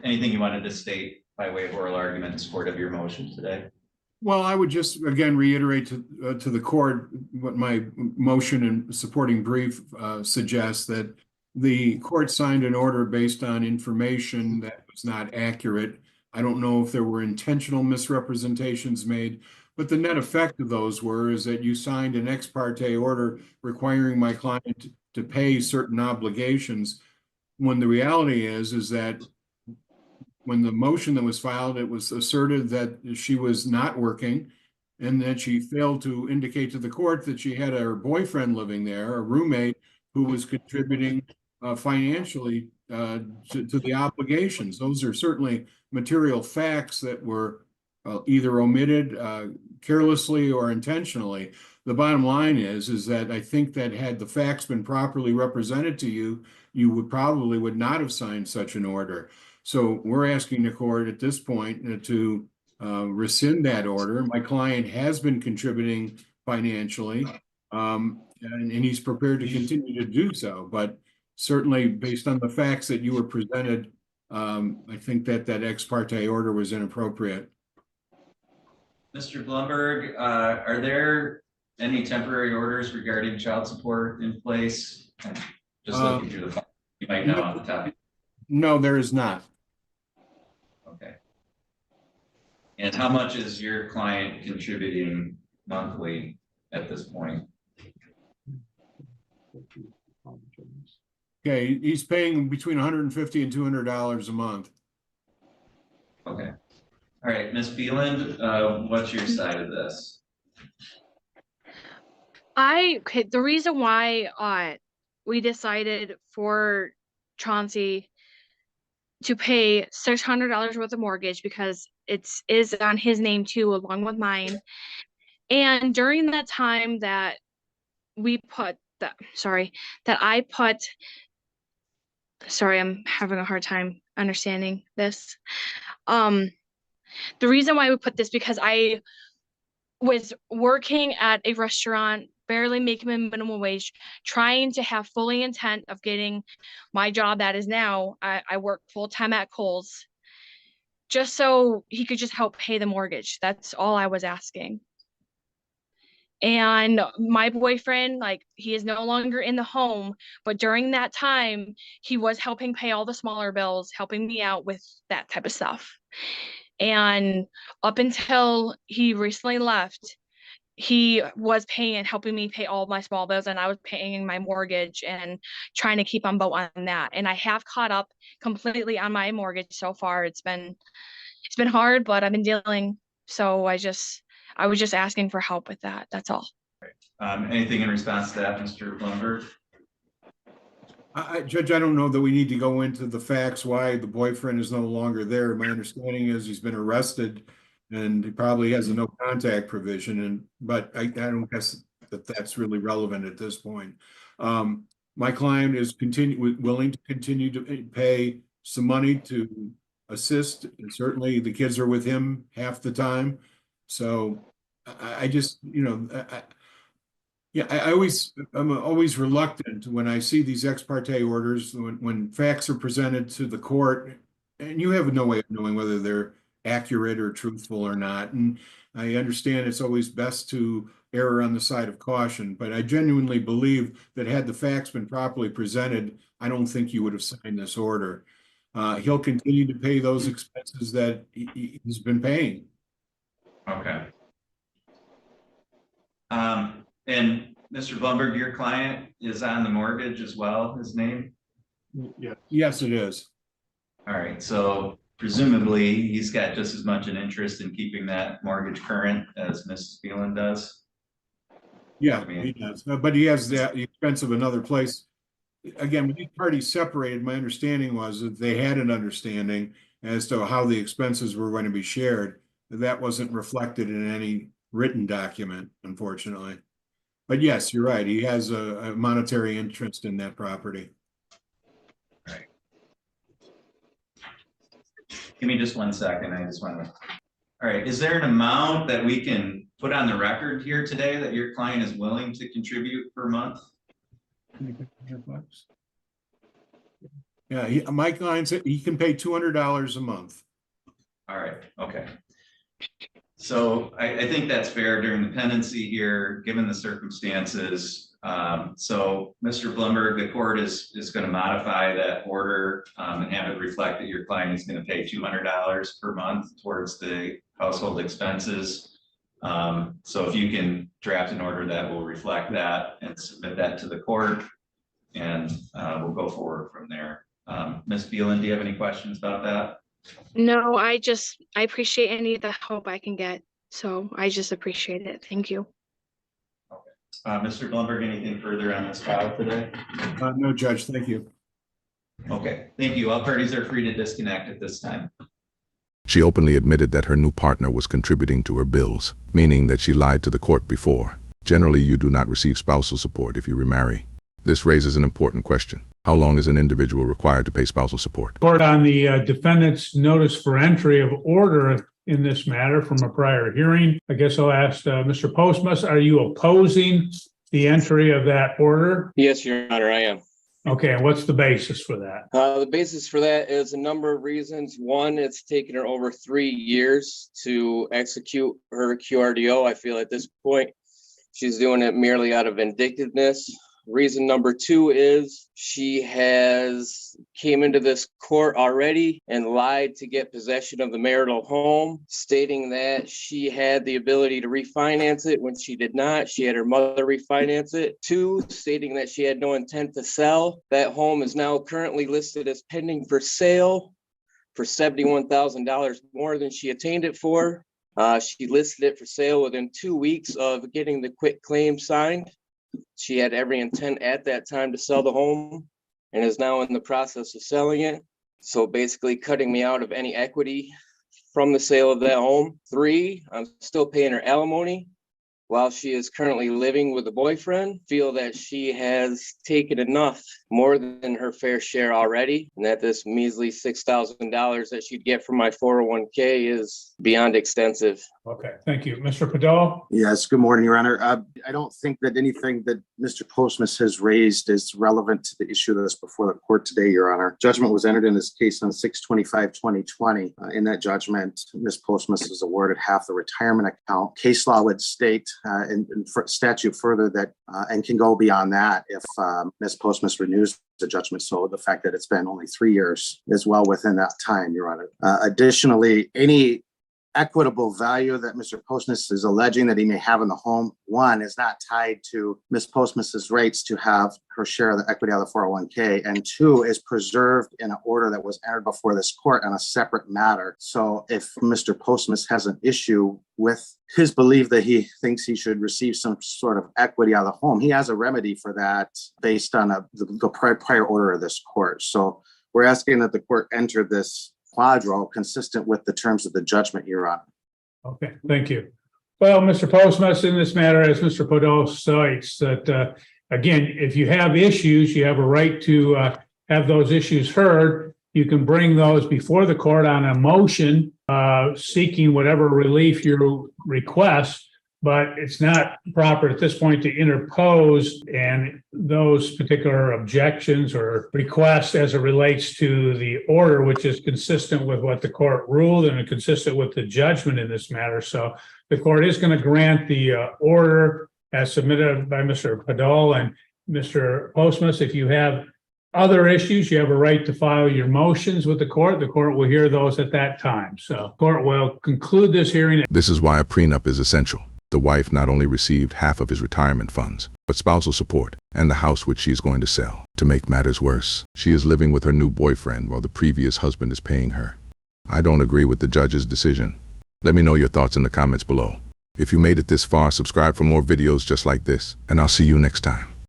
anything you wanted to state by way of oral argument in support of your motion today? Well, I would just again reiterate to the court what my motion and supporting brief suggests, that the court signed an order based on information that was not accurate. I don't know if there were intentional misrepresentations made, but the net effect of those is that you signed an ex parte order requiring my client to pay certain obligations, when the reality is that when the motion that was filed, it was asserted that she was not working and that she failed to indicate to the court that she had her boyfriend living there, a roommate who was contributing financially to the obligations. Those are certainly material facts that were either omitted carelessly or intentionally. The bottom line is that I think that had the facts been properly represented to you, you would not have signed such an order. So we're asking the court at this point to rescind that order. My client has been contributing financially, and he's prepared to continue to do so. But certainly, based on the facts that you were presented, I think that ex parte order was inappropriate. Mr. Blumberg, are there any temporary orders regarding child support in place? Just looking through the file, you might know off the top. No, there is not. Okay. And how much is your client contributing monthly at this point? Okay, he's paying between $150 and $200 a month. Okay. All right, Ms. Beeland, what's your side of this? The reason why we decided for Chauncey to pay $600 worth of mortgage, because it is on his name too, along with mine. And during that time that I'm having a hard time understanding this. The reason why we put this, because I was working at a restaurant, barely making a minimum wage, trying to have fully intent of getting my job that is now, I work full-time at Kohl's, just so he could just help pay the mortgage. That's all I was asking. And my boyfriend, he is no longer in the home, but during that time, he was helping pay all the smaller bills, helping me out with that type of stuff. And up until he recently left, he was helping me pay all my small bills, and I was paying my mortgage and trying to keep on boat on that. And I have caught up completely on my mortgage so far. It's been hard, but I've been dealing. So I was just asking for help with that. That's all. Anything in response to that, Mr. Blumberg? Judge, I don't know that we need to go into the facts why the boyfriend is no longer there. My understanding is he's been arrested and he probably has a no contact provision. But I don't guess that that's really relevant at this point. My client is willing to continue to pay some money to assist. And certainly the kids are with him half the time. So I just, I'm always reluctant when I see these ex parte orders, when facts are presented to the court, and you have no way of knowing whether they're accurate or truthful or not. And I understand it's always best to err on the side of caution, but I genuinely believe that had the facts been properly presented, I don't think you would have signed this order. He'll continue to pay those expenses that he's been paying. Okay. And Mr. Blumberg, your client is on the mortgage as well, his name? Yeah. Yes, it is. All right. So presumably he's got just as much an interest in keeping that mortgage current as Mrs. Phelan does. Yeah, he does. But he has the expense of another place. Again, when these parties separated, my understanding was that they had an understanding as to how the expenses were going to be shared. That wasn't reflected in any written document, unfortunately. But yes, you're right. He has a monetary interest in that property. Right. Give me just 1 second. I just want to. All right. Is there an amount that we can put on the record here today that your client is willing to contribute per month? Yeah, my client said he can pay $200 a month. All right, okay. So I think that's fair during the pendency here, given the circumstances. So Mr. Blumberg, the court is going to modify that order and have it reflect that your client is going to pay $200 per month towards the household expenses. So if you can draft an order that will reflect that and submit that to the court, and we'll go forward from there. Ms. Phelan, do you have any questions about that? No, I appreciate any of the help I can get. So I just appreciate it. Thank you. Mr. Blumberg, anything further on this file today? No, Judge, thank you. Okay, thank you. All parties are free to disconnect at this time. She openly admitted that her new partner was contributing to her bills, meaning that she lied to the court before. Generally, you do not receive spousal support if you remarry. This raises an important question. How long is an individual required to pay spousal support? Court, on the defendant's notice for entry of order in this matter from a prior hearing, I guess I'll ask Mr. Postmus, are you opposing the entry of that order? Yes, Your Honor, I am. Okay, and what's the basis for that? The basis for that is a number of reasons. One, it's taken her over 3 years to execute her QRDO. I feel at this point, she's doing it merely out of vindictiveness. Reason number two is she has came into this court already and lied to get possession of the marital home, stating that she had the ability to refinance it when she did not. She had her mother refinance it. Two, stating that she had no intent to sell. That home is now currently listed as pending for sale for $71,000 more than she attained it for. She listed it for sale within 2 weeks of getting the quit claim signed. She had every intent at that time to sell the home and is now in the process of selling it. So basically cutting me out of any equity from the sale of that home. Three, I'm still paying her alimony while she is currently living with a boyfriend. Feel that she has taken enough, more than her fair share already, and that this measly $6,000 that she'd get from my 401k is beyond extensive. Okay, thank you. Mr. Padol? Yes, good morning, Your Honor. I don't think that anything that Mr. Postmus has raised is relevant to the issue that's before the court today, Your Honor. Judgment was entered in this case on 6/25/2020. In that judgment, Ms. Postmus was awarded half the retirement account. Case law would state and statute further that and can go beyond that if Ms. Postmus renews the judgment. So the fact that it's been only 3 years is well within that time, Your Honor. Additionally, any equitable value that Mr. Postmus is alleging that he may have in the home, one, is not tied to Ms. Postmus's rights to have her share of the equity out of the 401k, and two, is preserved in an order that was entered before this court on a separate matter. So if Mr. Postmus has an issue with his belief that he thinks he should receive some sort of equity out of the home, he has a remedy for that based on the prior order of this court. So we're asking that the court enter this quadro consistent with the terms of the judgment, Your Honor. Okay, thank you. Well, Mr. Postmus, in this matter, as Mr. Podol cites, that again, if you have issues, you have a right to have those issues heard. You can bring those before the court on a motion seeking whatever relief you request, but it's not proper at this point to interpose and those particular objections or requests as it relates to the order, which is consistent with what the court ruled and consistent with the judgment in this matter. So the court is going to grant the order as submitted by Mr. Padol and Mr. Postmus. If you have other issues, you have a right to file your motions with the court. The court will hear those at that time. So court will conclude this hearing. This is why a prenup is essential. The wife not only received half of his retirement funds, but spousal support and the house which she is going to sell. To make matters worse, she is living with her new boyfriend while the previous husband is paying her. I don't agree with the judge's decision. Let me know your thoughts in the comments below. If you made it this far, subscribe for more videos just like this, and I'll see you next time.